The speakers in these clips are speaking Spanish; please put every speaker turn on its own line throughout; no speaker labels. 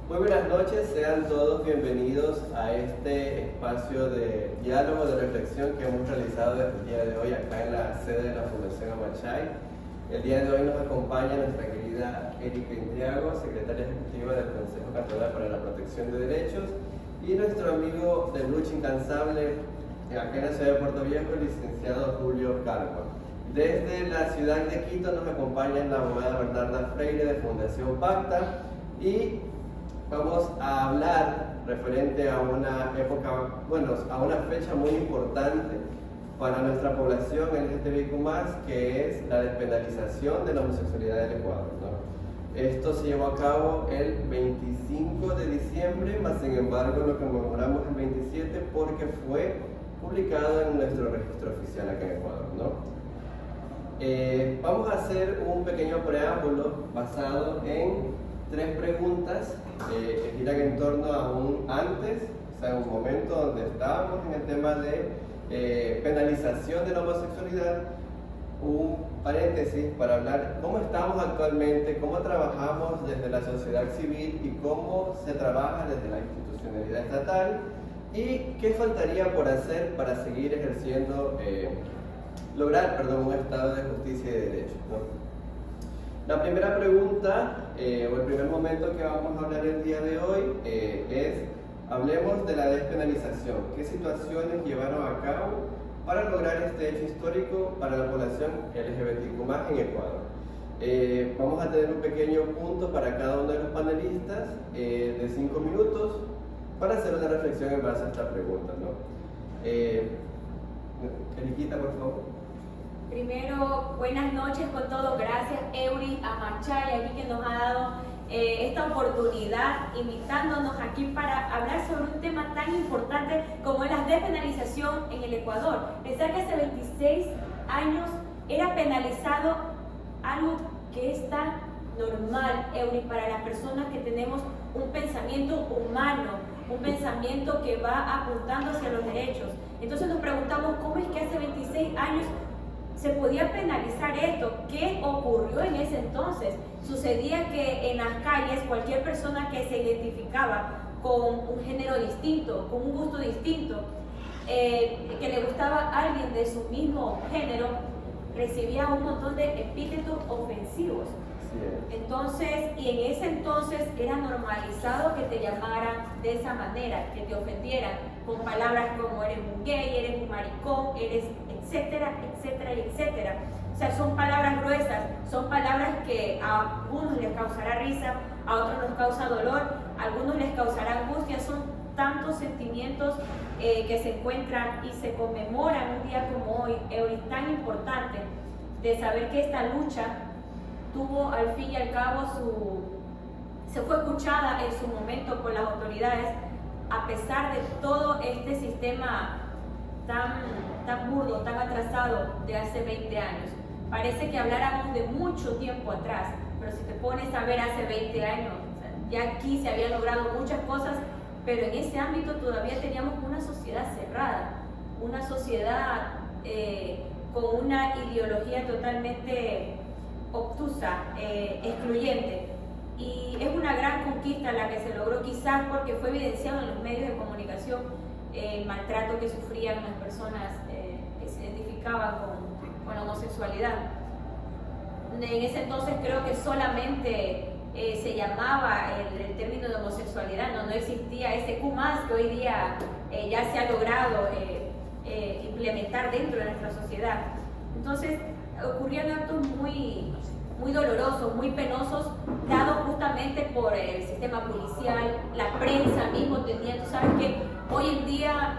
Muy buenas noches, sean todos bienvenidos a este espacio de diálogo, de reflexión que hemos realizado desde el día de hoy acá en la sede de la Fundación Amachay. El día de hoy nos acompaña nuestra querida Erika Indriago, secretaria ejecutiva del Consejo Cantonal para la Protección de Derechos, y nuestro amigo de lucha incansable acá en la ciudad de Puerto Viejo, el licenciado Julio Carpa. Desde la ciudad de Quito nos acompaña la abogada Bernarda Freire de Fundación Pacta, y vamos a hablar referente a una época, a una fecha muy importante para nuestra población LGTBIQ+, que es la despenalización de la homosexualidad del Ecuador, ¿no? Esto se llevó a cabo el 25 de diciembre, mas sin embargo lo conmemoramos el 27 porque fue publicado en nuestro registro oficial acá en Ecuador, ¿no? Vamos a hacer un pequeño preámbulo basado en 3 preguntas que giran en torno a un antes, o sea, un momento donde estábamos en el tema de penalización de la homosexualidad, un paréntesis para hablar cómo estamos actualmente, cómo trabajamos desde la sociedad civil y cómo se trabaja desde la institucionalidad estatal, y qué faltaría por hacer para seguir ejerciendo, lograr un estado de justicia y de derecho, ¿no? La primera pregunta, o el primer momento que vamos a hablar el día de hoy es, hablemos de la despenalización. ¿Qué situaciones llevaron a cabo para lograr este hecho histórico para la población LGBTQ+ en Ecuador? Vamos a tener un pequeño punto para cada uno de los panelistas de 5 minutos para hacer una reflexión en base a esta pregunta, ¿no? Eriquita, por favor.
Primero, buenas noches con todo. Gracias, Eury, a Amachay, aquí que nos ha dado esta oportunidad, invitándonos aquí para hablar sobre un tema tan importante como es la despenalización en el Ecuador. Pensar que hace 26 años era penalizado algo que es tan normal, Eury, para las personas que tenemos un pensamiento humano, un pensamiento que va apuntando hacia los derechos. Entonces nos preguntamos cómo es que hace 26 años se podía penalizar esto. ¿Qué ocurrió en ese entonces? Sucedía que en las calles cualquier persona que se identificaba con un género distinto, con un gusto distinto, que le gustaba a alguien de su mismo género, recibía un montón de epítetos ofensivos. Entonces, y en ese entonces era normalizado que te llamaran de esa manera, que te ofendieran con palabras como eres un gay, eres un maricón, eres etcétera, etcétera y etcétera. O sea, son palabras gruesas, son palabras que a algunos les causará risa, a otros les causa dolor, a algunos les causará angustia. Son tantos sentimientos que se encuentran y se conmemoran un día como hoy, tan importante, de saber que esta lucha tuvo al fin y al cabo se fue escuchada en su momento por las autoridades, a pesar de todo este sistema tan burdo, tan atrasado de hace 20 años. Parece que habláramos de mucho tiempo atrás, pero si te pones a ver hace 20 años, ya aquí se habían logrado muchas cosas, pero en ese ámbito todavía teníamos una sociedad cerrada, una sociedad con una ideología totalmente obtusa, excluyente. Y es una gran conquista la que se logró, quizás porque fue evidenciado en los medios de comunicación el maltrato que sufrían las personas que se identificaban con la homosexualidad. En ese entonces creo que solamente se llamaba el término de homosexualidad, no existía ese Q+, que hoy día ya se ha logrado implementar dentro de nuestra sociedad. Entonces ocurrían actos muy dolorosos, muy penosos, dados justamente por el sistema policial, la prensa mismo tenía. Tú sabes que hoy en día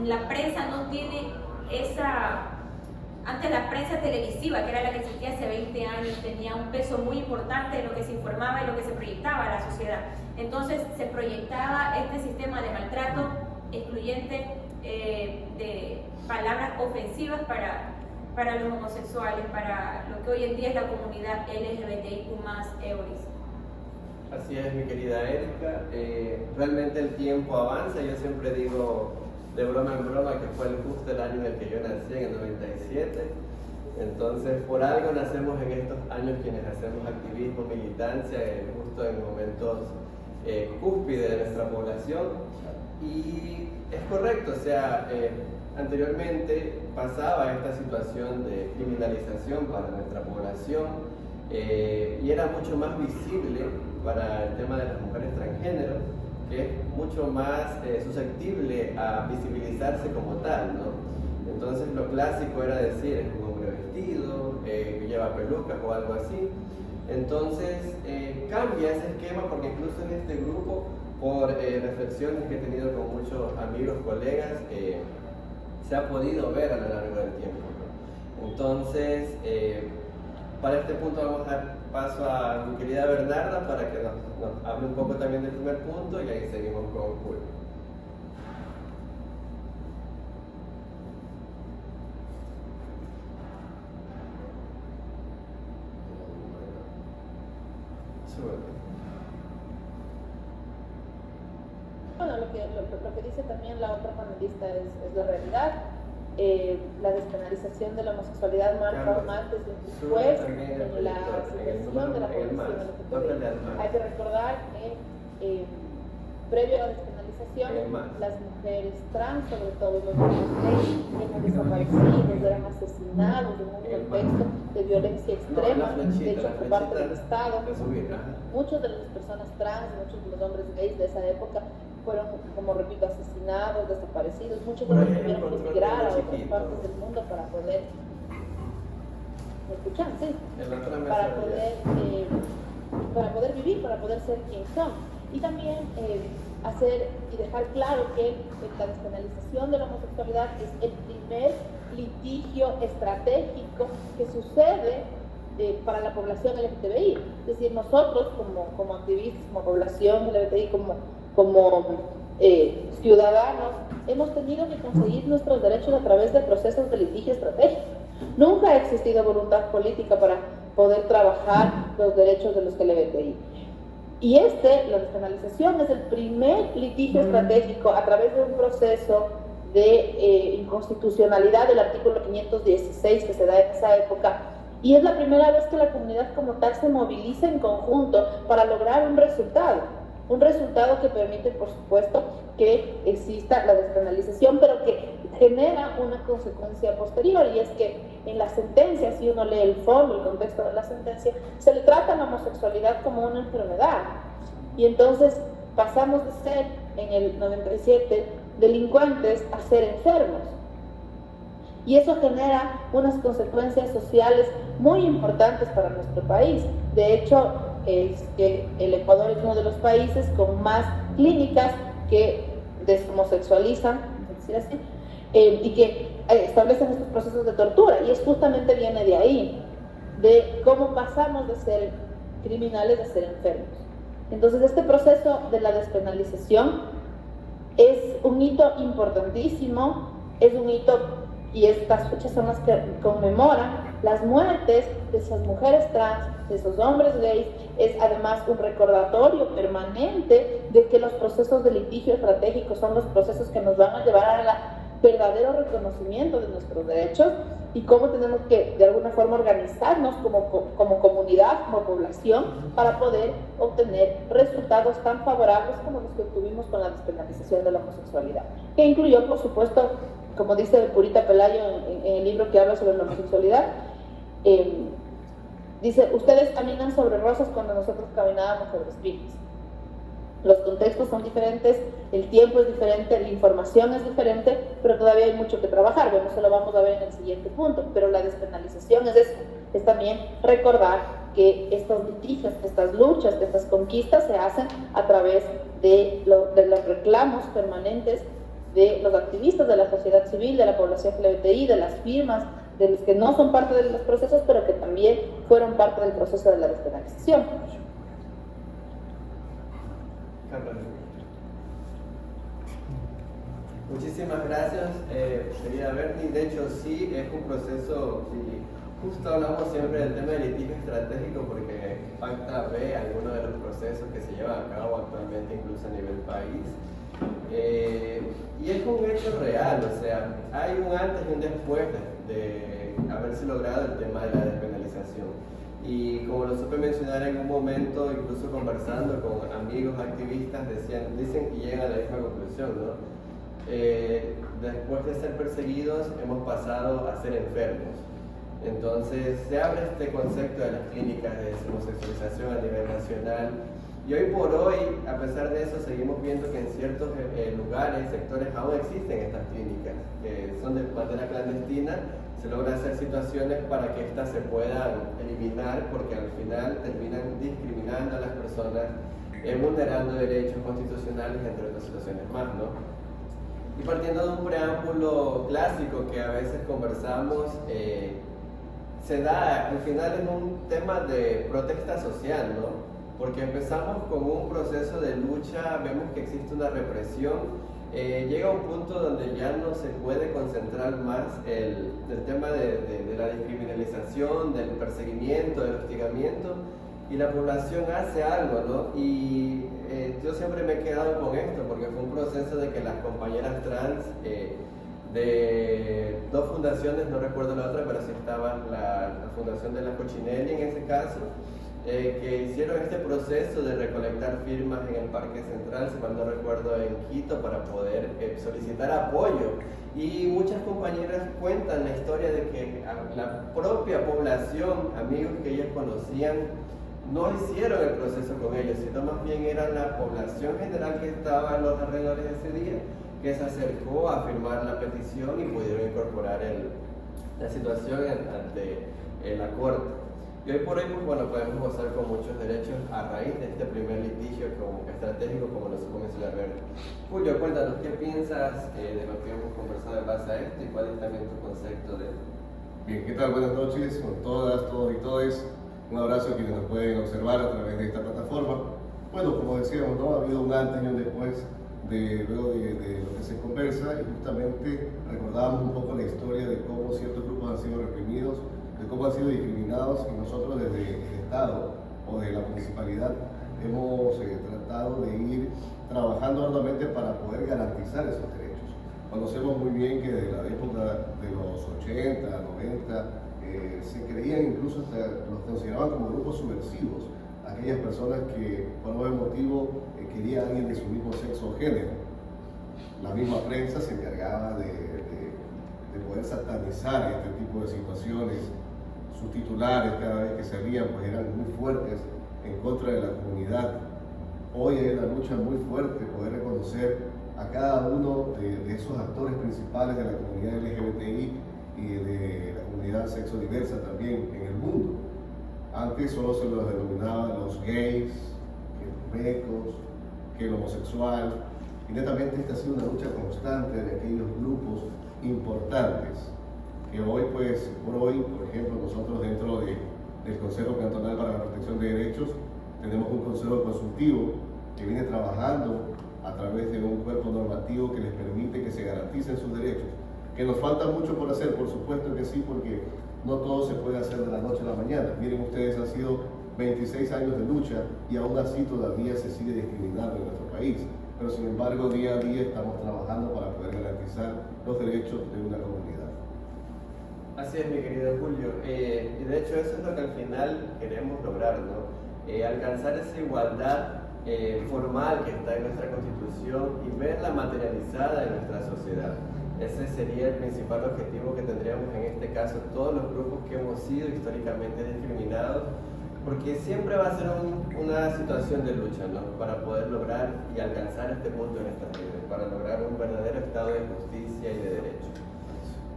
la prensa no tiene antes la prensa televisiva, que era la que existía hace 20 años, tenía un peso muy importante en lo que se informaba y lo que se proyectaba a la sociedad. Entonces se proyectaba este sistema de maltrato excluyente, de palabras ofensivas para los homosexuales, para lo que hoy en día es la comunidad LGBTIQ+, Euris.
Así es, mi querida Erika. Realmente el tiempo avanza. Yo siempre digo de broma en broma que fue justo el año en el que yo nací, en el 97. Entonces, por algo nacemos en estos años quienes hacemos activismo, militancia, justo en momentos cúspide de nuestra población. Y es correcto, o sea, anteriormente pasaba esta situación de criminalización para nuestra población y era mucho más visible para el tema de las mujeres transgénero, que es mucho más susceptible a visibilizarse como tal, ¿no? Entonces lo clásico era decir, es un hombre vestido, que lleva pelucas o algo así. Entonces cambia ese esquema porque incluso en este grupo, por reflexiones que he tenido con muchos amigos, colegas, se ha podido ver a lo largo del tiempo, ¿no? Entonces, para este punto vamos a dar paso a mi querida Bernarda para que nos hable un poco también del primer punto y ahí seguimos con Julio.
Bueno, lo que dice también la otra panelista es la realidad. La despenalización de la homosexualidad marca un antes y un después en la situación de la población LGTBI. Hay que recordar que previo a la despenalización, las mujeres trans, sobre todo los hombres gays, eran desaparecidos, eran asesinados en un contexto de violencia extrema, de hecho por parte del Estado. Muchas de las personas trans, muchos de los hombres gays de esa época fueron, como repito, asesinados, desaparecidos. Muchos de ellos tuvieron que emigrar a otras partes del mundo para poder, ¿me escuchan? Sí, para poder vivir, para poder ser quien son. Y también hacer y dejar claro que la despenalización de la homosexualidad es el primer litigio estratégico que sucede para la población LGTBI. Es decir, nosotros como activistas, como población LGTBI, como ciudadanos, hemos tenido que conseguir nuestros derechos a través de procesos de litigio estratégico. Nunca ha existido voluntad política para poder trabajar los derechos de los LGTBI. Y la despenalización es el primer litigio estratégico a través de un proceso de inconstitucionalidad del artículo 516 que se da en esa época. Y es la primera vez que la comunidad como tal se moviliza en conjunto para lograr un resultado que permite, por supuesto, que exista la despenalización, pero que genera una consecuencia posterior, y es que en la sentencia, si uno lee el fondo, el contexto de la sentencia, se le trata a la homosexualidad como una enfermedad, y entonces pasamos de ser, en el 97, delincuentes a ser enfermos, y eso genera unas consecuencias sociales muy importantes para nuestro país. De hecho, el Ecuador es uno de los países con más clínicas que deshomosexualizan, decir así, y que establecen estos procesos de tortura, y justamente viene de ahí, de cómo pasamos de ser criminales a ser enfermos. Entonces este proceso de la despenalización es un hito importantísimo, es un hito, y estas fechas son las que conmemoran las muertes de esas mujeres trans, de esos hombres gays. Es además un recordatorio permanente de que los procesos de litigio estratégico son los procesos que nos van a llevar al verdadero reconocimiento de nuestros derechos, y cómo tenemos que de alguna forma organizarnos como comunidad, como población, para poder obtener resultados tan favorables como los que obtuvimos con la despenalización de la homosexualidad, que incluyó, por supuesto, como dice Purita Pelayo en el libro que habla sobre la homosexualidad, dice: ustedes caminan sobre rosas cuando nosotros caminábamos sobre espinas. Los contextos son diferentes, el tiempo es diferente, la información es diferente, pero todavía hay mucho que trabajar. Bueno, eso lo vamos a ver en el siguiente punto, pero la despenalización es eso, es también recordar que estos litigios, estas luchas, estas conquistas se hacen a través de los reclamos permanentes de los activistas de la sociedad civil, de la población LGBTI, de las firmas, de los que no son parte de los procesos, pero que también fueron parte del proceso de la despenalización.
Muchísimas gracias, querida Bernie. De hecho, sí, es un proceso, sí, justo hablamos siempre del tema del litigio estratégico porque Pacta ve algunos de los procesos que se llevan a cabo actualmente, incluso a nivel país. Y es un hecho real, o sea, hay un antes y un después de haberse logrado el tema de la despenalización. Y como lo supe mencionar en un momento, incluso conversando con amigos activistas, dicen y llegan a la misma conclusión, ¿no? Después de ser perseguidos hemos pasado a ser enfermos. Entonces se abre este concepto de las clínicas de deshomosexualización a nivel nacional y hoy por hoy, a pesar de eso, seguimos viendo que en ciertos lugares, sectores aún existen estas clínicas que son de manera clandestina. Se logran hacer situaciones para que éstas se puedan eliminar porque al final terminan discriminando a las personas, vulnerando derechos constitucionales, entre otras situaciones más, ¿no? Y partiendo de un preámbulo clásico que a veces conversamos, se da, al final es un tema de protesta social, ¿no? Porque empezamos con un proceso de lucha, vemos que existe una represión, llega un punto donde ya no se puede concentrar más el tema de la descriminalización, del perseguimiento, del hostigamiento, y la población hace algo, ¿no? Y yo siempre me he quedado con esto, porque fue un proceso de que las compañeras trans de dos fundaciones, no recuerdo la otra, pero sí estaba la fundación de la Cochinelli en ese caso, que hicieron este proceso de recolectar firmas en el Parque Central, si mal no recuerdo, en Quito, para poder solicitar apoyo. Y muchas compañeras cuentan la historia de que la propia población, amigos que ellas conocían, no hicieron el proceso con ellos, sino más bien era la población general que estaba en los alrededores de ese día, que se acercó a firmar la petición y pudieron incorporar la situación ante la Corte. Y hoy por hoy, pues, bueno, podemos gozar con muchos derechos a raíz de este primer litigio estratégico, como lo supo mencionar Bernie. Julio, cuéntanos, ¿qué piensas de lo que hemos conversado en base a esto y cuál es también tu concepto de esto?
Bien, ¿qué tal? Buenas noches con todas, todos y todes. Un abrazo a quienes nos pueden observar a través de esta plataforma. Bueno, como decíamos, ¿no? Ha habido un antes y un después luego de lo que se conversa, y justamente recordábamos un poco la historia de cómo ciertos grupos han sido reprimidos, de cómo han sido discriminados, y nosotros desde el Estado o de la municipalidad hemos tratado de ir trabajando arduamente para poder garantizar esos derechos. Conocemos muy bien que desde la época de los 80, 90, se creían, incluso hasta los consideraban como grupos subversivos, aquellas personas que por algún motivo querían a alguien de su mismo sexo o género. La misma prensa se encargaba de poder satanizar este tipo de situaciones. Sus titulares cada vez que salían pues eran muy fuertes en contra de la comunidad. Hoy hay una lucha muy fuerte poder reconocer a cada uno de esos actores principales de la comunidad LGBTI y de la comunidad sexodiversa también en el mundo. Antes solo se los denominaba los gays, que los mecos, que el homosexual, y netamente esta ha sido una lucha constante de aquellos grupos importantes que hoy, pues, por ejemplo, nosotros dentro del Consejo Cantonal para la Protección de Derechos tenemos un consejo consultivo que viene trabajando a través de un cuerpo normativo que les permite que se garanticen sus derechos. Que nos falta mucho por hacer, por supuesto que sí, porque no todo se puede hacer de la noche a la mañana. Miren ustedes, han sido 26 años de lucha y aún así todavía se sigue discriminando en nuestro país. Pero sin embargo, día a día estamos trabajando para poder garantizar los derechos de una comunidad.
Así es, mi querido Julio. Y de hecho eso es lo que al final queremos lograr, ¿no? Alcanzar esa igualdad formal que está en nuestra Constitución y verla materializada en nuestra sociedad. Ese sería el principal objetivo que tendríamos en este caso todos los grupos que hemos sido históricamente discriminados, porque siempre va a ser una situación de lucha, ¿no? Para poder lograr y alcanzar este punto en nuestras vidas, para lograr un verdadero estado de justicia y de derecho.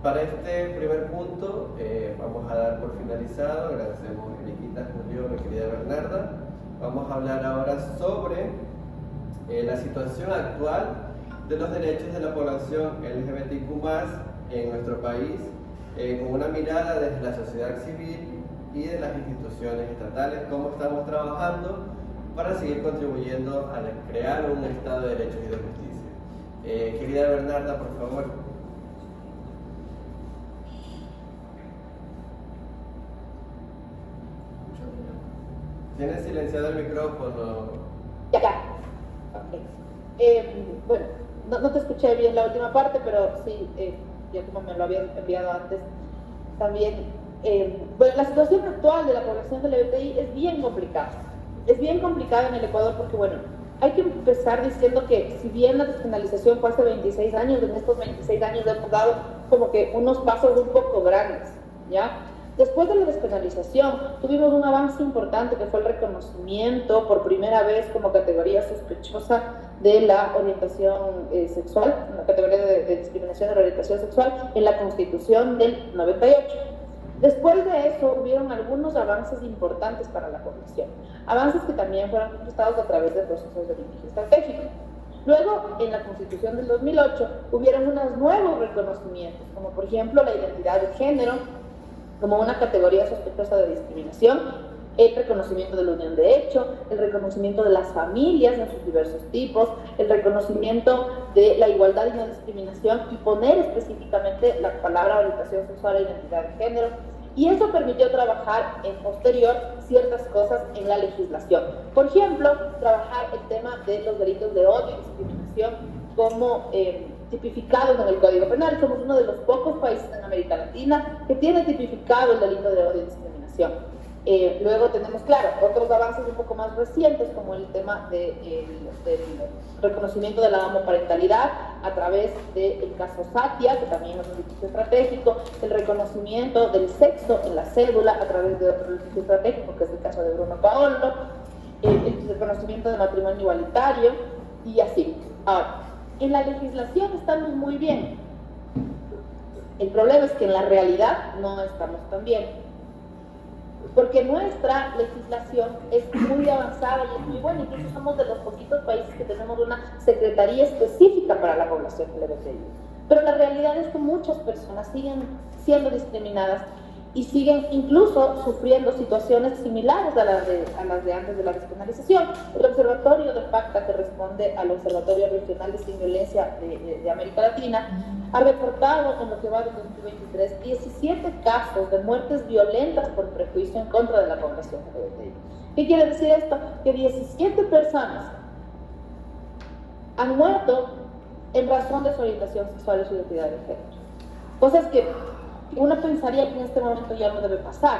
Para este primer punto vamos a dar por finalizado. Agradecemos a Eriquita, Julio, mi querida Bernarda. Vamos a hablar ahora sobre la situación actual de los derechos de la población LGBTQ+ en nuestro país, con una mirada desde la sociedad civil y de las instituciones estatales, cómo estamos trabajando para seguir contribuyendo a crear un Estado de derechos y de justicia. Querida Bernarda, por favor. ¿Tienes silenciado el micrófono?
Ya. Okay. Bueno, no te escuché bien la última parte, pero sí, ya como me lo habían enviado antes, también Bueno, la situación actual de la población LGBTI es bien complicada. Es bien complicada en el Ecuador porque, bueno, hay que empezar diciendo que si bien la despenalización fue hace 26 años, en estos 26 años hemos dado como que unos pasos un poco grandes, ¿ya? Después de la despenalización tuvimos un avance importante que fue el reconocimiento por primera vez como categoría sospechosa de la orientación sexual, una categoría de discriminación de la orientación sexual en la Constitución del 98. Después de eso hubieron algunos avances importantes para la población, avances que también fueron conquistados a través de procesos de litigio estratégico. Luego, en la Constitución del 2008, hubieron unos nuevos reconocimientos, como por ejemplo la identidad de género, como una categoría sospechosa de discriminación, el reconocimiento de la unión de hecho, el reconocimiento de las familias en sus diversos tipos, el reconocimiento de la igualdad y no discriminación y poner específicamente la palabra orientación sexual e identidad de género. Y eso permitió trabajar en posterior ciertas cosas en la legislación. Por ejemplo, trabajar el tema de los delitos de odio y discriminación como tipificados en el Código Penal. Somos uno de los pocos países en América Latina que tiene tipificado el delito de odio y discriminación. Luego tenemos, claro, otros avances un poco más recientes, como el tema del reconocimiento de la homoparentalidad a través del caso Satia, que también es un litigio estratégico, el reconocimiento del sexo en la cédula a través de otro litigio estratégico, que es el caso de Bruno Paolo, el reconocimiento del matrimonio igualitario, y así. Ahora, en la legislación estamos muy bien. El problema es que en la realidad no estamos tan bien. Porque nuestra legislación es muy avanzada y es muy buena, incluso somos de los poquitos países que tenemos una secretaría específica para la población LGBTI. Pero la realidad es que muchas personas siguen siendo discriminadas y siguen incluso sufriendo situaciones similares a las de antes de la despenalización. El Observatorio de FACTA, que responde al Observatorio Regional de Sin Violencia de América Latina, ha reportado en lo que va del 2023 17 casos de muertes violentas por prejuicio en contra de la población LGBTI. ¿Qué quiere decir esto? Que 17 personas han muerto en razón de su orientación sexual y su identidad de género. Cosas que uno pensaría que en este momento ya no debe pasar.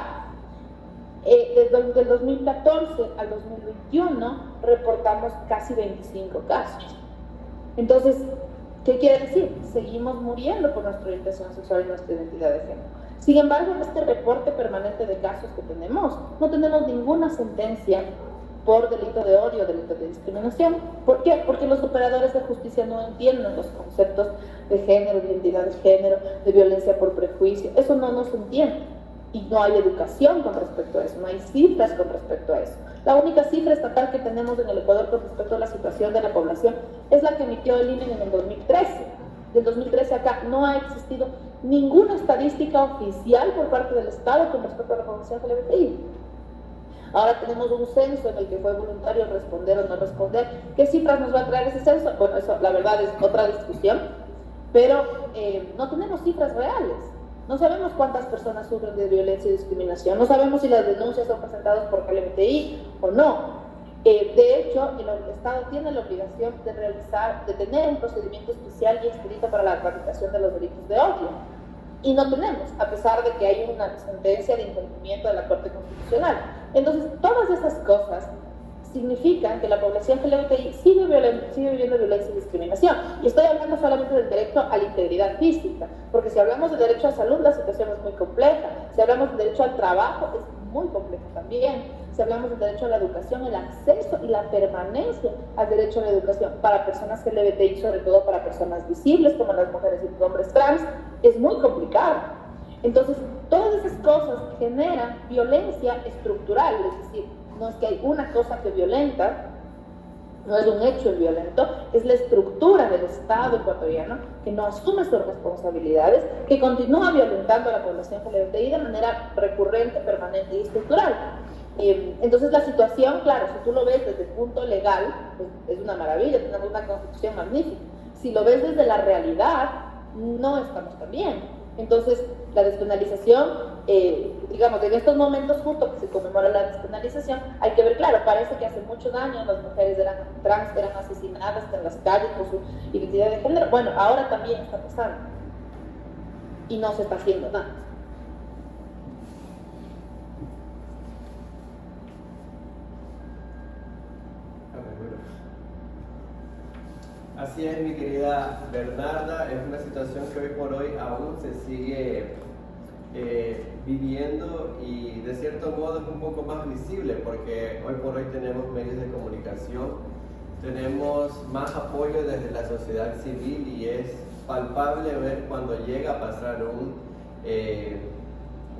Desde el 2014 al 2021 reportamos casi 25 casos. Entonces, ¿qué quiere decir? Seguimos muriendo por nuestra orientación sexual y nuestra identidad de género. Sin embargo, en este reporte permanente de casos que tenemos, no tenemos ninguna sentencia por delito de odio, delito de discriminación. ¿Por qué? Porque los operadores de justicia no entienden los conceptos de género, de identidad de género, de violencia por prejuicio. Eso no se entiende. Y no hay educación con respecto a eso, no hay cifras con respecto a eso. La única cifra estatal que tenemos en el Ecuador con respecto a la situación de la población es la que emitió el INE en el 2013. Del 2013 acá no ha existido ninguna estadística oficial por parte del Estado con respecto a la población LGBTI. Ahora tenemos un censo en el que fue voluntario responder o no responder. ¿Qué cifras nos va a traer ese censo? Bueno, eso la verdad es otra discusión, pero no tenemos cifras reales. No sabemos cuántas personas sufren de violencia y discriminación, no sabemos si las denuncias son presentadas por LGBTI o no. De hecho, el Estado tiene la obligación de tener un procedimiento especial y expedito para la tramitación de los delitos de odio. Y no tenemos, a pesar de que hay una sentencia de incumplimiento de la Corte Constitucional. Entonces, todas esas cosas significan que la población LGBTI sigue viviendo violencia y discriminación. Y estoy hablando solamente del derecho a la integridad física, porque si hablamos del derecho a salud, la situación es muy compleja. Si hablamos del derecho al trabajo, es muy complejo también. Si hablamos del derecho a la educación, el acceso y la permanencia al derecho a la educación para personas LGBTI, sobre todo para personas visibles como las mujeres y los hombres trans, es muy complicado. Entonces, todas esas cosas generan violencia estructural, es decir, no es que hay una cosa que violenta, no es un hecho violento, es la estructura del Estado ecuatoriano que no asume sus responsabilidades, que continúa violentando a la población LGBTI de manera recurrente, permanente y estructural. Entonces la situación, claro, si tú lo ves desde el punto legal, pues es una maravilla, tenemos una constitución magnífica. Si lo ves desde la realidad, no estamos tan bien. Entonces, la despenalización, digamos, en estos momentos justo que se conmemora la despenalización, hay que ver, claro, parece que hace muchos años las mujeres trans eran asesinadas en las calles por su identidad de género. Bueno, ahora también está pasando y no se está haciendo nada.
Así es, mi querida Bernarda, es una situación que hoy por hoy aún se sigue viviendo y de cierto modo es un poco más visible porque hoy por hoy tenemos medios de comunicación, tenemos más apoyo desde la sociedad civil y es palpable ver cuando llega a pasar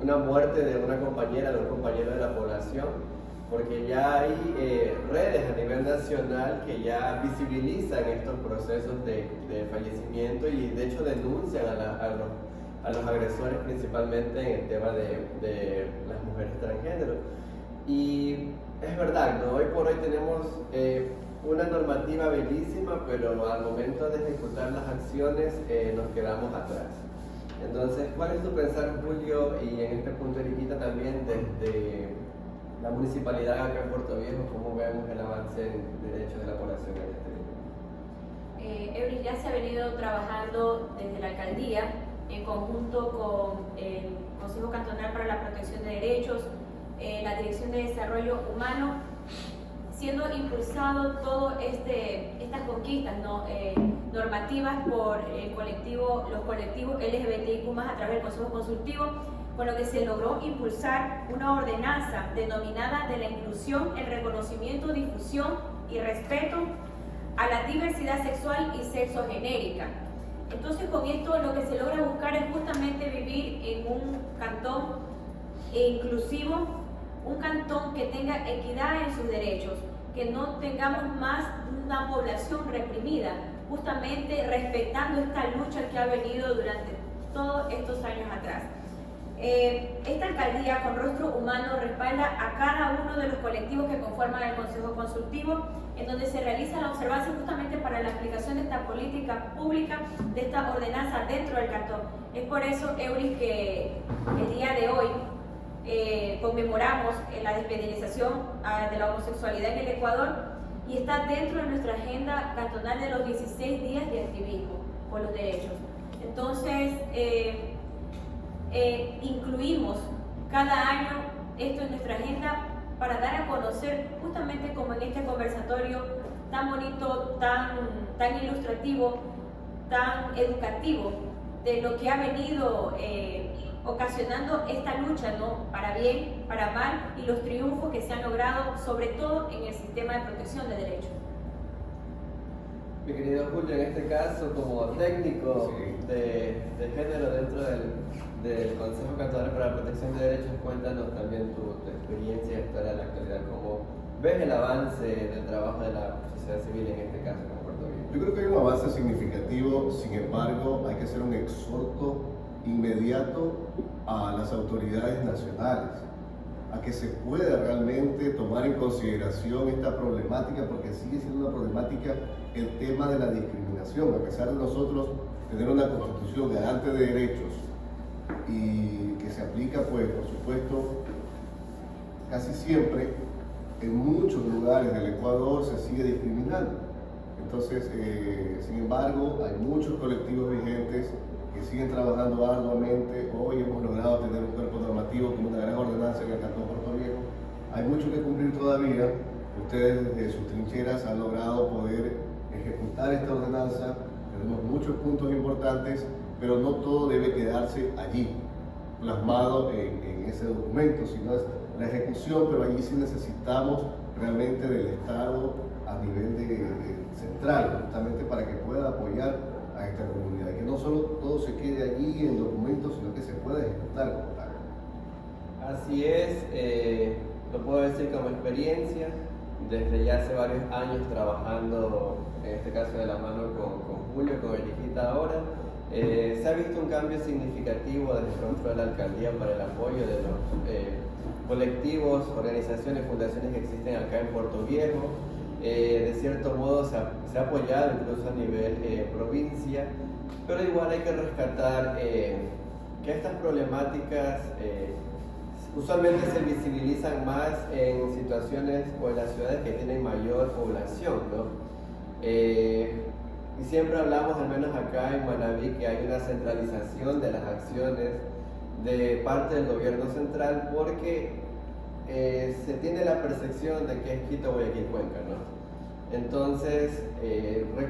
una muerte de una compañera, de un compañero de la población, porque ya hay redes a nivel nacional que ya visibilizan estos procesos de fallecimiento y de hecho denuncian a los agresores principalmente en el tema de las mujeres transgénero. Y es verdad, ¿no? Hoy por hoy tenemos una normativa bellísima, pero al momento de ejecutar las acciones nos quedamos atrás. Entonces, ¿cuál es tu pensar, Julio? Y en este punto, Eriquita, también desde la municipalidad acá en Puerto Viejo, ¿cómo vemos el avance en derechos de la población LGBT?
Euris, ya se ha venido trabajando desde la alcaldía en conjunto con el Consejo Cantonal para la Protección de Derechos, la Dirección de Desarrollo Humano, siendo impulsado todas estas conquistas normativas por los colectivos LGBTIQ+, a través del Consejo Consultivo, con lo que se logró impulsar una ordenanza denominada de la inclusión, el reconocimiento, difusión y respeto a la diversidad sexual y sexogenérica. Entonces, con esto lo que se logra buscar es justamente vivir en un cantón inclusivo, un cantón que tenga equidad en sus derechos, que no tengamos más una población reprimida, justamente respetando esta lucha que ha venido durante todos estos años atrás. Esta alcaldía con rostro humano respalda a cada uno de los colectivos que conforman el Consejo Consultivo, en donde se realiza la observancia justamente para la aplicación de esta política pública, de esta ordenanza dentro del cantón. Es por eso, Euris, que el día de hoy conmemoramos la despenalización de la homosexualidad en el Ecuador y está dentro de nuestra agenda cantonal de los 16 días de activismo por los derechos. Entonces, incluimos cada año esto en nuestra agenda para dar a conocer, justamente como en este conversatorio tan bonito, tan ilustrativo, tan educativo, de lo que ha venido ocasionando esta lucha, ¿no? Para bien, para mal, y los triunfos que se han logrado, sobre todo en el sistema de protección de derechos.
Mi querido Julio, en este caso, como técnico de género dentro del Consejo Cantonal para la Protección de Derechos, cuéntanos también tu experiencia y historia en la actualidad, cómo ves el avance del trabajo de la sociedad civil en este caso en Puerto Rico.
Yo creo que hay un avance significativo, sin embargo, hay que hacer un exhorto inmediato a las autoridades nacionales, a que se pueda realmente tomar en consideración esta problemática, porque sigue siendo una problemática el tema de la discriminación, a pesar de nosotros tener una constitución garante de derechos y que se aplica, pues, por supuesto, casi siempre, en muchos lugares del Ecuador se sigue discriminando. Entonces, sin embargo, hay muchos colectivos vigentes que siguen trabajando arduamente. Hoy hemos logrado tener un cuerpo normativo con una gran ordenanza en el Cantón Puerto Viejo. Hay mucho que cumplir todavía. Ustedes desde sus trincheras han logrado poder ejecutar esta ordenanza. Tenemos muchos puntos importantes, pero no todo debe quedarse allí, plasmado en ese documento, sino es la ejecución, pero allí sí necesitamos realmente del Estado a nivel central, justamente para que pueda apoyar a esta comunidad, y que no solo todo se quede allí en documentos, sino que se pueda ejecutar como tal.
Así es, lo puedo decir como experiencia, desde ya hace varios años trabajando, en este caso de la mano con Julio, con Eriquita ahora, se ha visto un cambio significativo desde el rostro de la alcaldía para el apoyo de los colectivos, organizaciones, fundaciones que existen acá en Puerto Viejo. De cierto modo se ha apoyado incluso a nivel provincia, pero igual hay que rescatar que estas problemáticas usualmente se visibilizan más en situaciones o en las ciudades que tienen mayor población, ¿no? Y siempre hablamos, al menos acá en Manabí, que hay una centralización de las acciones de parte del gobierno central porque se tiene la percepción de que es Quito, Guayaquil, Cuenca, ¿no? Entonces,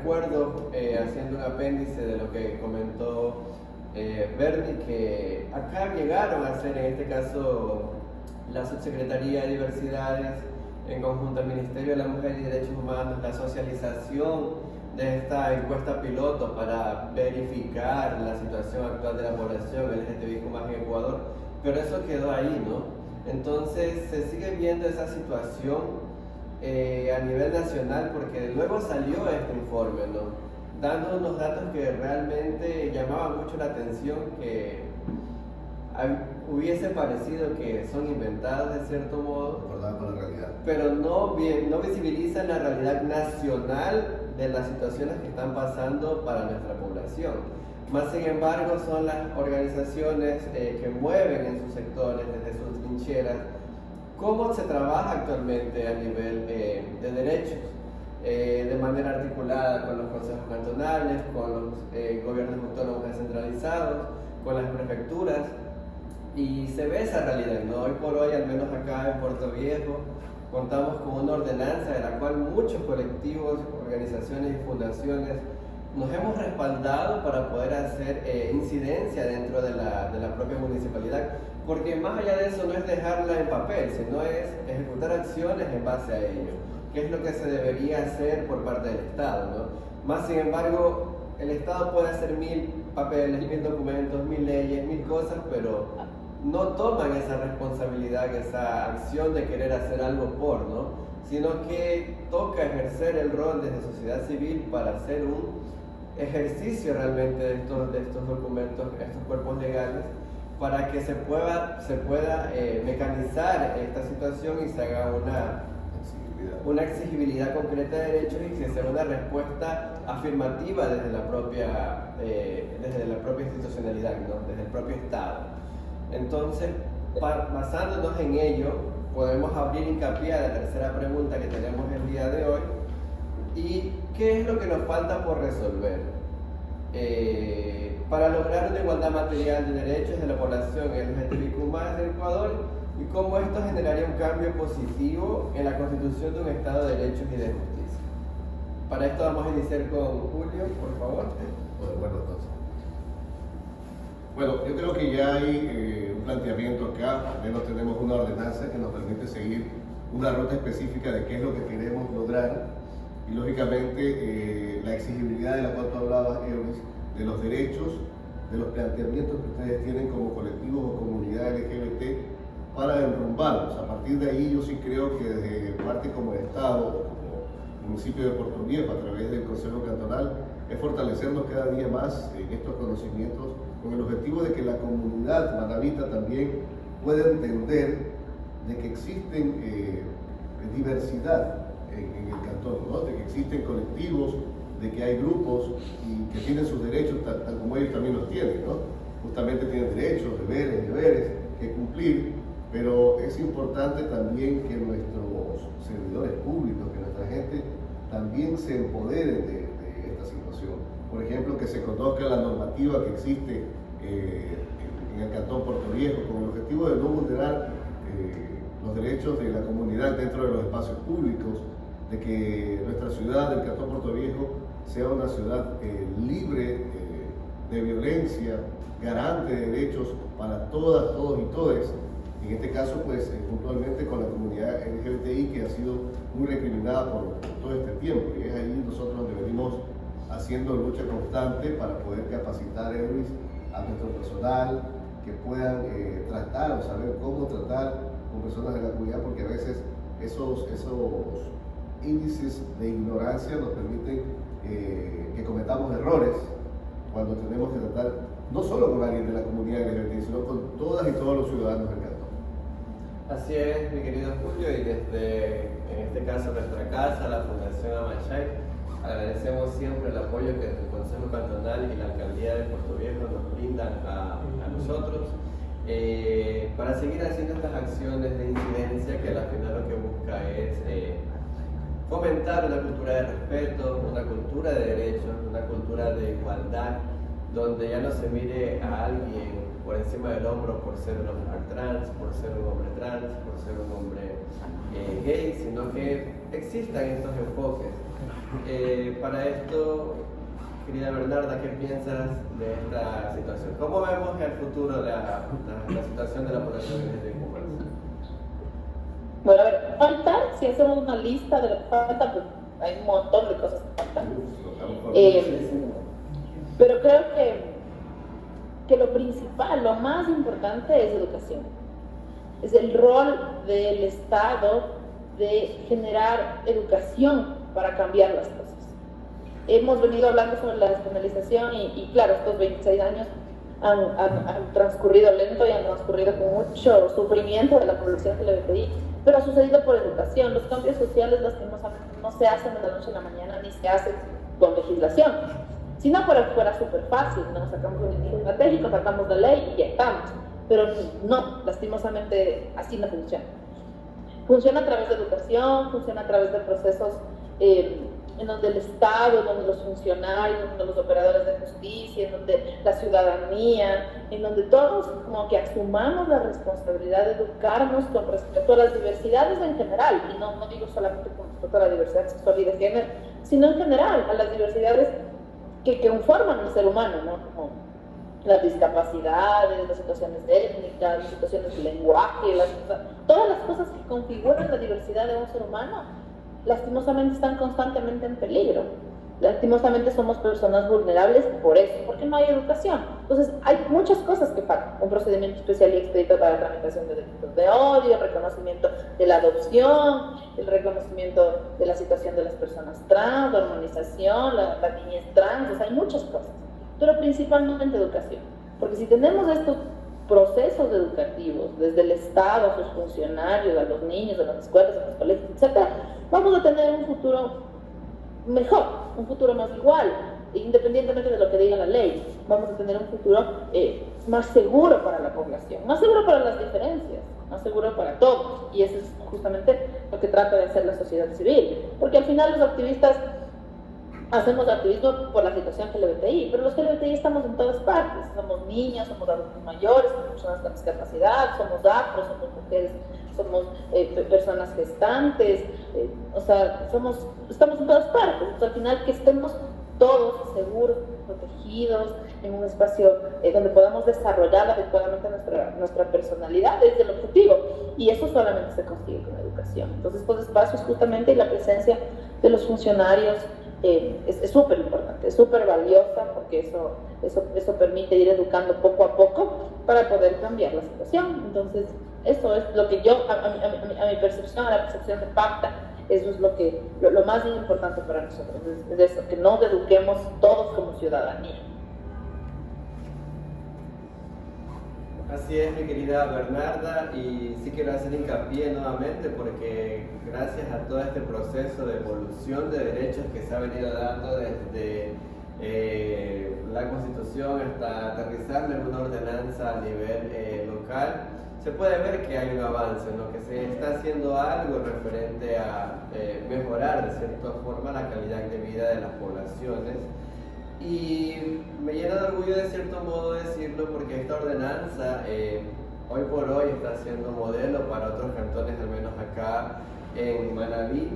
recuerdo, haciendo un apéndice de lo que comentó Bernie, que acá llegaron a ser, en este caso, la Subsecretaría de Diversidades, en conjunto al Ministerio de la Mujer y Derechos Humanos, la socialización de esta encuesta piloto para verificar la situación actual de la población LGTBIQ+ en Ecuador, pero eso quedó ahí, ¿no? Entonces se sigue viendo esa situación a nivel nacional, porque luego salió este informe, ¿no? Dando unos datos que realmente llamaban mucho la atención, que hubiese parecido que son inventados de cierto modo,
Con la realidad.
pero no visibilizan la realidad nacional de las situaciones que están pasando para nuestra población. Más sin embargo, son las organizaciones que mueven en sus sectores, desde sus trincheras, cómo se trabaja actualmente a nivel de derechos, de manera articulada con los consejos cantonales, con los gobiernos autónomos descentralizados, con las prefecturas, y se ve esa realidad, ¿no? Hoy por hoy, al menos acá en Puerto Viejo, contamos con una ordenanza de la cual muchos colectivos, organizaciones y fundaciones nos hemos respaldado para poder hacer incidencia dentro de la propia municipalidad, porque más allá de eso no es dejarla en papel, sino es ejecutar acciones en base a ello, que es lo que se debería hacer por parte del Estado, ¿no? Más sin embargo, el Estado puede hacer 1000 papeles, 1000 documentos, 1000 leyes, 1000 cosas, pero no toman esa responsabilidad, esa acción de querer hacer algo por, ¿no? Sino que toca ejercer el rol desde sociedad civil para hacer un ejercicio realmente de estos documentos, estos cuerpos legales, para que se pueda mecanizar esta situación y se haga una exigibilidad concreta de derechos y que sea una respuesta afirmativa desde la propia institucionalidad, ¿no? Desde el propio Estado. Entonces, basándonos en ello, podemos abrir hincapié a la tercera pregunta que tenemos el día de hoy. ¿Y qué es lo que nos falta por resolver para lograr una igualdad material de derechos de la población LGTBIQ+ en Ecuador? ¿Y cómo esto generaría un cambio positivo en la constitución de un Estado de derechos y de justicia? Para esto vamos a iniciar con Julio, por favor.
Bueno, entonces. Bueno, yo creo que ya hay un planteamiento acá, al menos tenemos una ordenanza que nos permite seguir una ruta específica de qué es lo que queremos lograr y lógicamente la exigibilidad de la cual tú hablabas, Euris, de los derechos, de los planteamientos que ustedes tienen como colectivos o comunidad LGBT para enrumbarlos. A partir de ahí yo sí creo que desde parte como Estado, como municipio de Puerto Viejo, a través del Consejo Cantonal, es fortalecernos cada día más en estos conocimientos con el objetivo de que la comunidad manabita también pueda entender de que existen diversidad en el cantón, ¿no? De que existen colectivos, de que hay grupos y que tienen sus derechos tal como ellos también los tienen, ¿no? Justamente tienen derechos, deberes que cumplir, pero es importante también que nuestros servidores públicos, que nuestra gente también se empoderen de esta situación. Por ejemplo, que se conozca la normativa que existe en el Cantón Puerto Viejo con el objetivo de no vulnerar los derechos de la comunidad dentro de los espacios públicos, de que nuestra ciudad, el Cantón Puerto Viejo, sea una ciudad libre de violencia, garante de derechos para todas, todos y todes. En este caso, pues, puntualmente con la comunidad LGBTI, que ha sido muy recriminada por todo este tiempo. Y es ahí nosotros donde venimos haciendo lucha constante para poder capacitar a nuestro personal, que puedan tratar o saber cómo tratar con personas de la comunidad, porque a veces esos índices de ignorancia nos permiten que cometamos errores cuando tenemos que tratar no solo con alguien de la comunidad LGBT, sino con todas y todos los ciudadanos del cantón.
Así es, mi querido Julio, y desde, en este caso, nuestra casa, la Fundación Amachay, agradecemos siempre el apoyo que el Consejo Cantonal y la Alcaldía de Puerto Viejo nos brindan a nosotros para seguir haciendo estas acciones de incidencia que al final lo que busca es fomentar una cultura de respeto, una cultura de derechos, una cultura de igualdad, donde ya no se mire a alguien por encima del hombro por ser una mujer trans, por ser un hombre trans, por ser un hombre gay, sino que existan estos enfoques. Para esto, querida Bernarda, ¿qué piensas de esta situación? ¿Cómo vemos el futuro de la situación de la población LGBTQ+?
Bueno, a ver, faltar, si hacemos una lista de lo que falta, pues hay un montón de cosas que faltan. Pero creo que lo principal, lo más importante es educación. Es el rol del Estado de generar educación para cambiar las cosas. Hemos venido hablando sobre la despenalización y claro, estos 26 años han transcurrido lento y han transcurrido con mucho sufrimiento de la población LGBTI, pero ha sucedido por educación. Los cambios sociales lastimosamente no se hacen de la noche a la mañana ni se hacen con legislación. Si no fuera súper fácil, ¿no? Sacamos un equipo estratégico, sacamos la ley y ya estamos. Pero no, lastimosamente así no funciona. Funciona a través de educación, funciona a través de procesos en donde el Estado, en donde los funcionarios, en donde los operadores de justicia, en donde la ciudadanía, en donde todos como que asumamos la responsabilidad de educarnos con respecto a las diversidades en general, y no digo solamente con respecto a la diversidad sexual y de género, sino en general a las diversidades que conforman al ser humano, ¿no? Como las discapacidades, las situaciones étnicas, las situaciones de lenguaje, todas las cosas que configuran la diversidad de un ser humano, lastimosamente están constantemente en peligro. Lastimosamente somos personas vulnerables por eso, porque no hay educación. Entonces hay muchas cosas que faltan. Un procedimiento especial y expedito para la tramitación de delitos de odio, el reconocimiento de la adopción, el reconocimiento de la situación de las personas trans, la hormonización, la niñez trans, o sea, hay muchas cosas. Pero principalmente educación. Porque si tenemos estos procesos educativos, desde el Estado, a sus funcionarios, a los niños, a las escuelas, a los colegios, etc., vamos a tener un futuro mejor, un futuro más igual, independientemente de lo que diga la ley. Vamos a tener un futuro más seguro para la población, más seguro para las diferencias, más seguro para todos. Y eso es justamente lo que trata de hacer la sociedad civil. Porque al final los activistas hacemos activismo por la situación LGBTI, pero los LGBTI estamos en todas partes. Somos niños, somos adultos mayores, somos personas con discapacidad, somos afros, somos mujeres, somos personas gestantes, o sea, estamos en todas partes. Entonces, al final, que estemos todos seguros, protegidos, en un espacio donde podamos desarrollar adecuadamente nuestra personalidad, es el objetivo. Y eso solamente se consigue con educación. Entonces, estos espacios justamente y la presencia de los funcionarios es súper importante, es súper valiosa, porque eso permite ir educando poco a poco para poder cambiar la situación. Entonces, eso es lo que yo, a mi percepción, a la percepción de Pacta, eso es lo más importante para nosotros, es eso, que nos eduquemos todos como ciudadanía.
Así es, mi querida Bernarda, y sí quiero hacer hincapié nuevamente porque gracias a todo este proceso de evolución de derechos que se ha venido dando desde la Constitución hasta aterrizarlo en una ordenanza a nivel local, se puede ver que hay un avance, ¿no? Que se está haciendo algo referente a mejorar de cierta forma la calidad de vida de las poblaciones. Y me llena de orgullo de cierto modo decirlo, porque esta ordenanza hoy por hoy está siendo modelo para otros cantones, al menos acá en Manabí.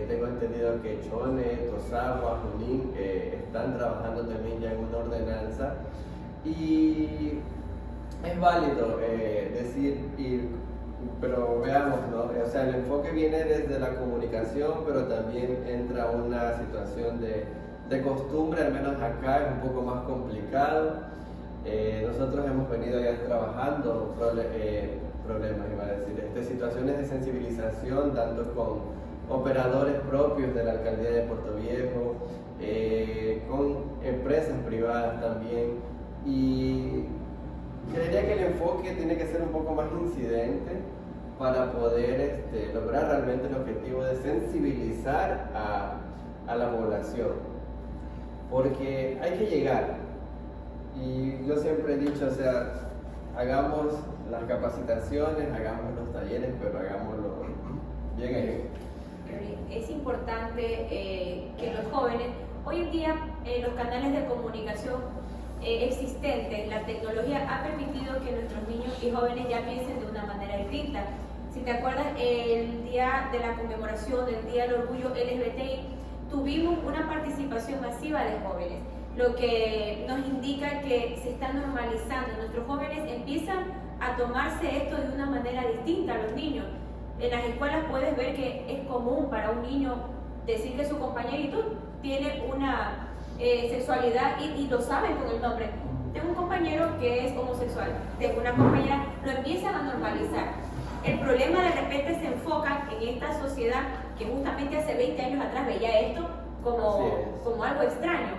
Tengo entendido que Chone, Tosagua, Junín están trabajando también ya en una ordenanza, y es válido decir, pero veamos, ¿no? O sea, el enfoque viene desde la comunicación, pero también entra una situación de costumbre, al menos acá es un poco más complicado. Nosotros hemos venido ya trabajando problemas, iba a decir, situaciones de sensibilización, tanto con operadores propios de la alcaldía de Puerto Viejo, con empresas privadas también, y creería que el enfoque tiene que ser un poco más incidente para poder lograr realmente el objetivo de sensibilizar a la población, porque hay que llegar. Y yo siempre he dicho, o sea, hagamos las capacitaciones, hagamos los talleres, pero hagámoslo bien.
Es importante que los jóvenes, hoy en día los canales de comunicación existentes, la tecnología ha permitido que nuestros niños y jóvenes ya piensen de una manera distinta. Si te acuerdas, el día de la conmemoración del Día del Orgullo LGBTI, tuvimos una participación masiva de jóvenes, lo que nos indica que se está normalizando. Nuestros jóvenes empiezan a tomarse esto de una manera distinta a los niños. En las escuelas puedes ver que es común para un niño decir que su compañerito tiene una sexualidad y lo saben con el nombre. Tengo un compañero que es homosexual, tengo una compañera, lo empiezan a normalizar. El problema de repente se enfoca en esta sociedad que justamente hace 20 años atrás veía esto como algo extraño.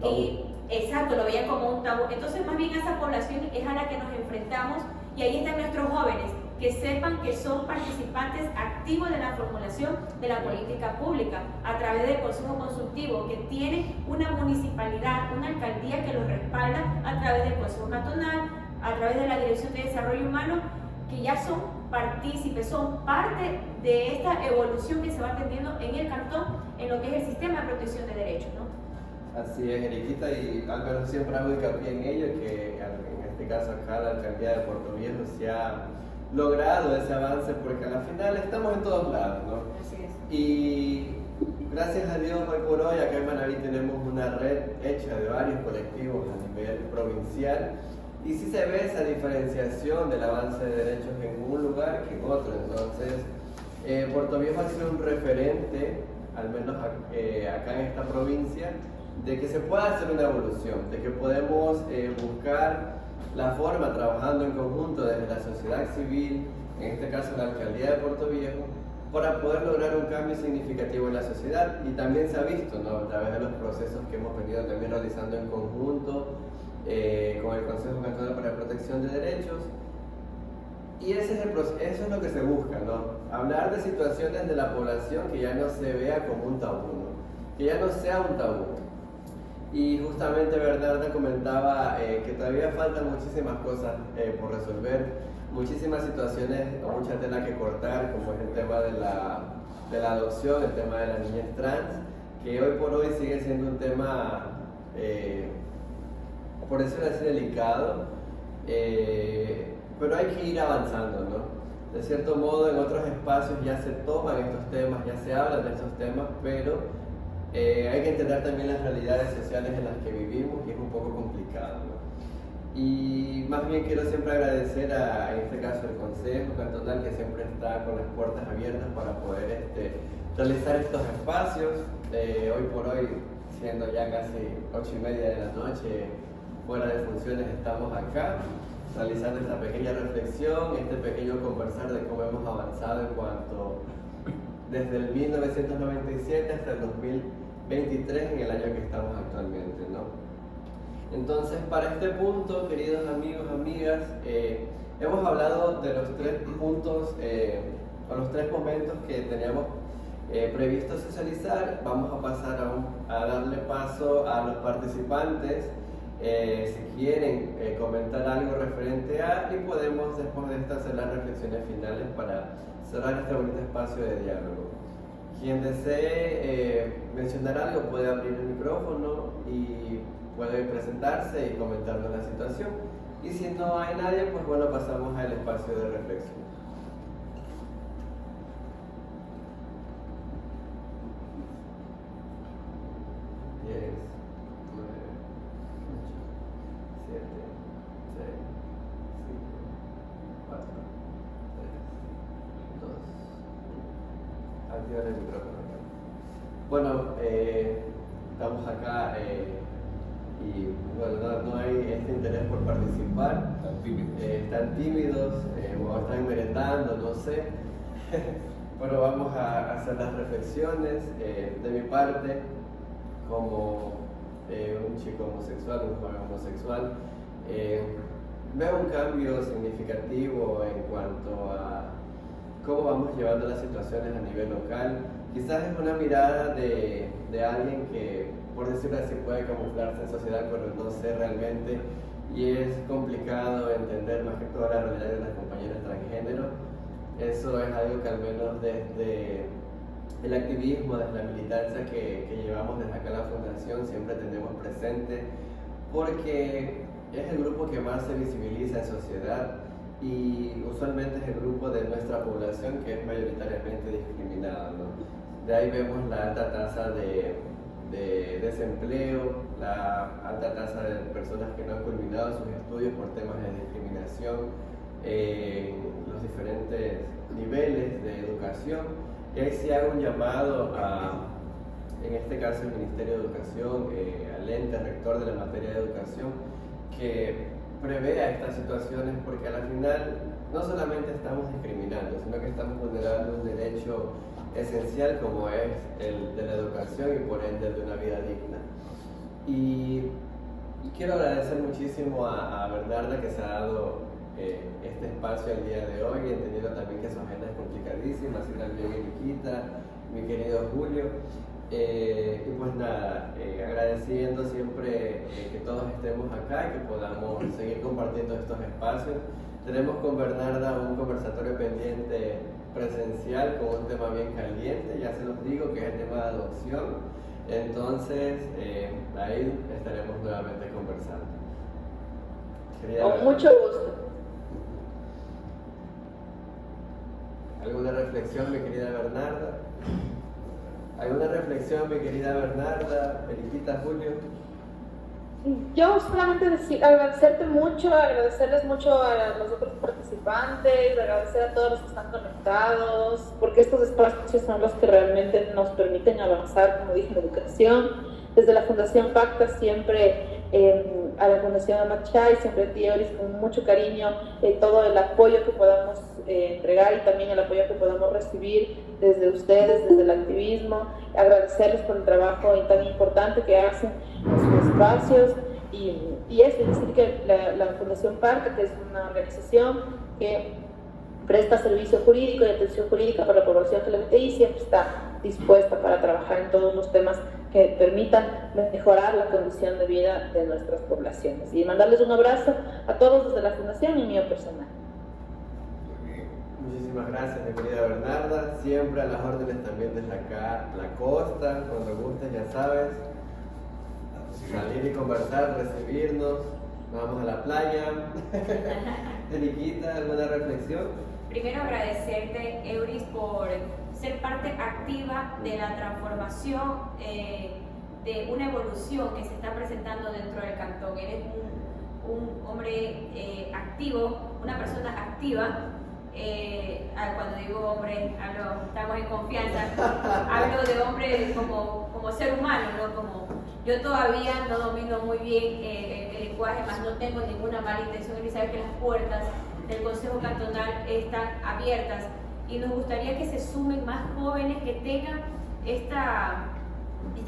Y exacto, lo veía como un tabú. Entonces más bien esa población es a la que nos enfrentamos, y ahí están nuestros jóvenes, que sepan que son participantes activos de la formulación de la política pública a través del Consejo Consultivo, que tiene una municipalidad, una alcaldía que los respalda a través del Consejo Cantonal, a través de la Dirección de Desarrollo Humano, que ya son partícipes, son parte de esta evolución que se va atendiendo en el cantón en lo que es el sistema de protección de derechos, ¿no?
Así es, Eriquita, y al menos siempre hago hincapié en ello, que en este caso acá la alcaldía de Puerto Viejo se ha logrado ese avance, porque al final estamos en todos lados, ¿no?
Así es.
Y gracias a Dios, hoy por hoy acá en Manaví tenemos una red hecha de varios colectivos a nivel provincial, y sí se ve esa diferenciación del avance de derechos en un lugar que en otro. Entonces, Puerto Viejo ha sido un referente, al menos acá en esta provincia, de que se pueda hacer una evolución, de que podemos buscar la forma, trabajando en conjunto desde la sociedad civil, en este caso la alcaldía de Puerto Viejo, para poder lograr un cambio significativo en la sociedad. Y también se ha visto, ¿no?, a través de los procesos que hemos venido también realizando en conjunto con el Consejo Cantonal para la Protección de Derechos. Y ese es eso es lo que se busca, ¿no? Hablar de situaciones de la población que ya no se vea como un tabú, ¿no?, que ya no sea un tabú. Y justamente Bernarda comentaba que todavía faltan muchísimas cosas por resolver, muchísimas situaciones o mucha tela que cortar, como es el tema de la adopción, el tema de las niñas trans, que hoy por hoy sigue siendo un tema, por decirlo así, delicado, pero hay que ir avanzando, ¿no? De cierto modo, en otros espacios ya se toman estos temas, ya se hablan de estos temas, pero hay que entender también las realidades sociales en las que vivimos, y es un poco complicado, ¿no? Y más bien quiero siempre agradecer en este caso al Consejo Cantonal, que siempre está con las puertas abiertas para poder realizar estos espacios. Hoy por hoy, siendo ya casi 8:30 de la noche, fuera de funciones, estamos acá realizando esta pequeña reflexión, este pequeño conversar de cómo hemos avanzado en cuanto desde el 1997 hasta el 2023, en el año que estamos actualmente, ¿no? Entonces, para este punto, queridos amigos, amigas, hemos hablado de los 3 puntos o los 3 momentos que teníamos previsto socializar. Vamos a pasar a darle paso a los participantes, si quieren comentar algo referente a, y podemos después de esto hacer las reflexiones finales para cerrar este bonito espacio de diálogo. Quien desee mencionar algo puede abrir el micrófono y puede presentarse y comentarnos la situación. Y si no hay nadie, pues bueno, pasamos al espacio de reflexión. Diez, 9, 8, 7, 6, 5, 4, 3, 2, 1. Activar el micrófono. Bueno, estamos acá y bueno, no hay este interés por participar. Están tímidos o están merendando, no sé. Bueno, vamos a hacer las reflexiones. De mi parte, como un chico homosexual, un joven homosexual, veo un cambio significativo en cuanto a cómo vamos llevando las situaciones a nivel local. Quizás es una mirada de alguien que, por decirlo así, puede camuflarse en sociedad, pero no sé realmente, y es complicado entender más que todo la realidad de las compañeras transgénero. Eso es algo que al menos desde el activismo, desde la militancia que llevamos desde acá a la Fundación, siempre tenemos presente, porque es el grupo que más se visibiliza en sociedad y usualmente es el grupo de nuestra población que es mayoritariamente discriminada, ¿no? De ahí vemos la alta tasa de desempleo, la alta tasa de personas que no han culminado sus estudios por temas de discriminación en los diferentes niveles de educación. Y ahí sí hago un llamado en este caso el Ministerio de Educación, al ente rector de la materia de educación, que prevea estas situaciones, porque al final no solamente estamos discriminando, sino que estamos vulnerando un derecho esencial como es el de la educación y por ende el de una vida digna. Y quiero agradecer muchísimo a Bernarda que se ha dado este espacio el día de hoy, entendiendo también que su agenda es complicadísima, así también Eriquita, mi querido Julio. Y pues nada, agradeciendo siempre que todos estemos acá y que podamos seguir compartiendo estos espacios. Tenemos con Bernarda un conversatorio pendiente presencial con un tema bien caliente, ya se los digo, que es el tema de adopción. Entonces, ahí estaremos nuevamente conversando.
Con mucho gusto.
¿Alguna reflexión, mi querida Bernarda? ¿Alguna reflexión, mi querida Bernarda? Periquita, Julio.
Yo solamente agradecerte mucho, agradecerles mucho a los otros participantes, agradecer a todos los que están conectados, porque estos espacios son los que realmente nos permiten avanzar, como dije, en educación. Desde la Fundación Pacta siempre, a la Fundación Amachay, siempre a ti, Euris, con mucho cariño, todo el apoyo que podamos entregar y también el apoyo que podamos recibir desde ustedes, desde el activismo, agradecerles por el trabajo tan importante que hacen en sus espacios y eso, es decir, que la Fundación Pacta, que es una organización que presta servicio jurídico y atención jurídica para la población LGBTI, siempre está dispuesta para trabajar en todos los temas que permitan mejorar la condición de vida de nuestras poblaciones. Y mandarles un abrazo a todos desde la Fundación y mío personal.
Muchísimas gracias, mi querida Bernarda. Siempre a las órdenes también desde acá, la costa, cuando gustes, ya sabes. Salir y conversar, recibirnos. Nos vamos a la playa. Eriquita, ¿alguna reflexión?
Primero agradecerte, Euris, por ser parte activa de la transformación, de una evolución que se está presentando dentro del cantón. Eres un hombre activo, una persona activa. Cuando digo hombre, estamos en confianza, hablo de hombre como ser humano, ¿no? Como yo todavía no domino muy bien el lenguaje, más no tengo ninguna mala intención de saber que las puertas del Consejo Cantonal están abiertas y nos gustaría que se sumen más jóvenes que tengan esta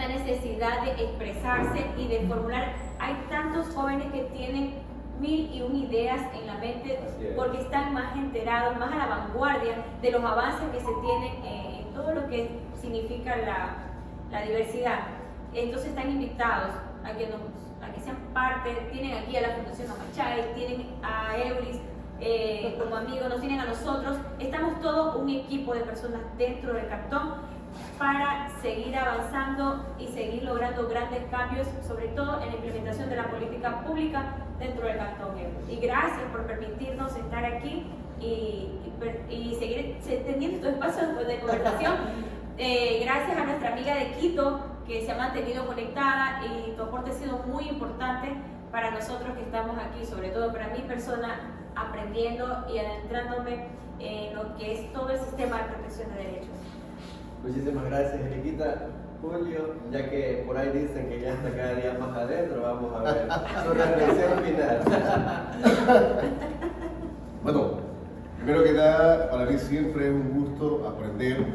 necesidad de expresarse y de formular. Hay tantos jóvenes que tienen 1001 ideas en la mente porque están más enterados, más a la vanguardia de los avances que se tienen en todo lo que significa la diversidad. Entonces están invitados a que sean parte. Tienen aquí a la Fundación Amachay, tienen a Euris como amigos, nos tienen a nosotros. Estamos todos un equipo de personas dentro del cantón para seguir avanzando y seguir logrando grandes cambios, sobre todo en la implementación de la política pública dentro del cantón. Y gracias por permitirnos estar aquí y seguir teniendo estos espacios de conversación. Gracias a nuestra amiga de Quito, que se ha mantenido conectada, y tu aporte ha sido muy importante para nosotros que estamos aquí, sobre todo para mi persona, aprendiendo y adentrándome en lo que es todo el sistema de protección de derechos.
Muchísimas gracias, Eriquita. Julio, ya que por ahí dicen que ya está cada día más adentro, vamos a ver su reflexión final.
Bueno, primero que nada, para mí siempre es un gusto aprender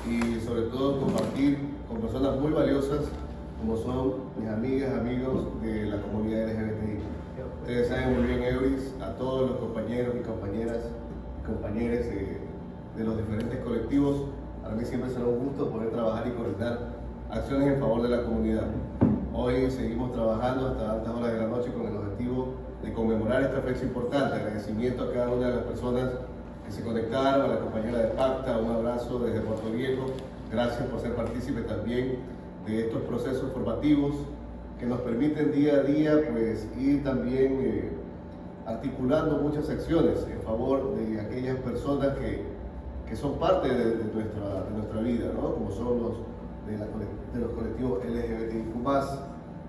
y sobre todo compartir con personas muy valiosas como son mis amigas, amigos de la comunidad LGBTI. Ustedes saben muy bien, Euris, a todos los compañeros y compañeras de los diferentes colectivos. Para mí siempre será un gusto poder trabajar y coordinar acciones en favor de la comunidad. Hoy seguimos trabajando hasta altas horas de la noche con el objetivo de conmemorar esta fecha importante. Agradecimiento a cada una de las personas que se conectaron, a la compañera de Pacta, un abrazo desde Puerto Viejo. Gracias por ser partícipe también de estos procesos formativos que que nos permiten día a día pues ir también articulando muchas acciones en favor de aquellas personas que son parte de nuestra vida, ¿no? Como son de los colectivos LGBTIQ+.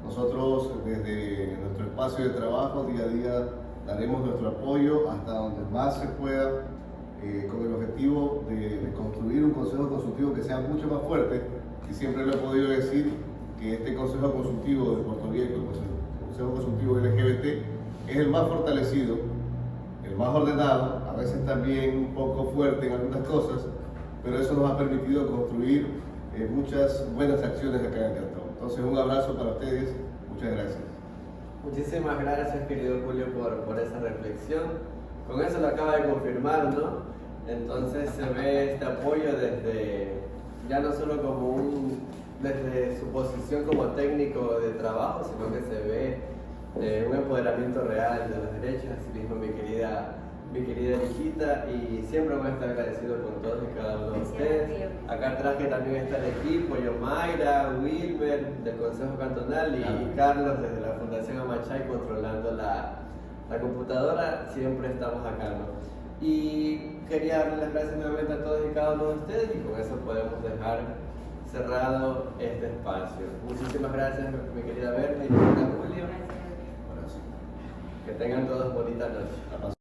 Nosotros desde nuestro espacio de trabajo día a día daremos nuestro apoyo hasta donde más se pueda, con el objetivo de construir un consejo consultivo que sea mucho más fuerte. Y siempre lo he podido decir que este consejo consultivo de Puerto Rico, el consejo consultivo LGBT, es el más fortalecido, el más ordenado, a veces también un poco fuerte en algunas cosas, pero eso nos ha permitido construir muchas buenas acciones acá en el cantón. Entonces, un abrazo para ustedes, muchas gracias.
Muchísimas gracias, querido Julio, por esa reflexión. Con eso lo acaba de confirmar, ¿no? Entonces se ve este apoyo ya no solo desde su posición como técnico de trabajo, sino que se ve un empoderamiento real de los derechos. Así mismo mi querida hijita, y siempre voy a estar agradecido con todos y cada uno de ustedes. Acá atrás que también está el equipo, Yomaira, Wilmer del Consejo Cantonal y Carlos desde la Fundación Amachay controlando la computadora. Siempre estamos acá, ¿no? Y quería darles las gracias nuevamente a todos y cada uno de ustedes, y con eso podemos dejar cerrado este espacio. Muchísimas gracias, mi querida Berta y mi querida Julio. Que tengan todos bonita noche.